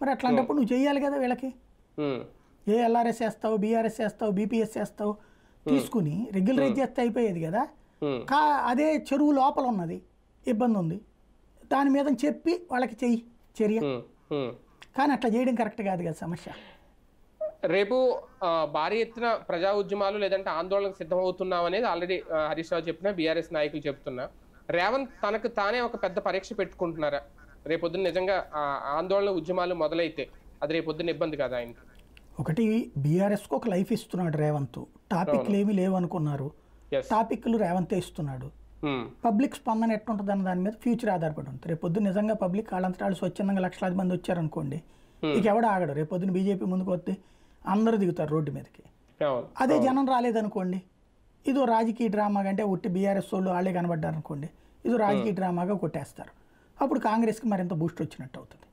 మరి అట్లాంటప్పుడు నువ్వు చేయాలి కదా వీళ్ళకి. ఏ ఎల్ఆర్ఎస్ వేస్తావు, బీఆర్ఎస్ వేస్తావు, బీపీఎస్ వేస్తావు, తీసుకుని రెగ్యులరైజ్ చేస్తే అయిపోయేది కదా. అదే చెరువు లోపల ఉన్నది, ఇబ్బంది ఉంది, దాని మీద చెప్పి వాళ్ళకి చెయ్యి చర్య. కానీ అట్లా చేయడం కరెక్ట్ కాదు కదా సమస్య. రేపు భారీ ఎత్తున ప్రజా ఉద్యమాలు లేదంటే ఆందోళనకు సిద్ధమవుతున్నాం అనేది ఆల్రెడీ హరీష్ రావు చెప్పినా, బీఆర్ఎస్ నాయకులు చెప్తున్నా. రేవంత్ తనకు తానే ఒక పెద్ద పరీక్ష పెట్టుకుంటున్నారా? రేపొద్దున నిజంగా ఆందోళన ఉద్యమాలు మొదలైతే అది రేపొద్దున ఇబ్బంది కదా ఆయనకి? ఒకటి, బీఆర్ఎస్కు ఒక లైఫ్ ఇస్తున్నాడు రేవంత్. టాపిక్లు ఏమీ లేవు అనుకున్నారు, టాపిక్లు రేవంతే ఇస్తున్నాడు. పబ్లిక్ స్పందన ఎట్టుంటుంది అన్న దాని మీద ఫ్యూచర్ ఆధారపడి ఉంటుంది. రేపొద్దున నిజంగా పబ్లిక్ వాళ్ళంతరాలు స్వచ్ఛందంగా లక్షలాది మంది వచ్చారనుకోండి, ఇక ఎవడ ఆగడు. రేపొద్దున బీజేపీ ముందుకు వస్తే అందరూ దిగుతారు రోడ్డు మీదకి. అదే జనం రాలేదనుకోండి, ఇదో రాజకీయ డ్రామా కంటే ఉట్టి బీఆర్ఎస్ వాళ్ళు వాళ్ళే కనబడ్డారు అనుకోండి, ఇదో రాజకీయ డ్రామాగా కొట్టేస్తారు. అప్పుడు కాంగ్రెస్కి మరింత బూస్ట్ వచ్చినట్టు అవుతుంది.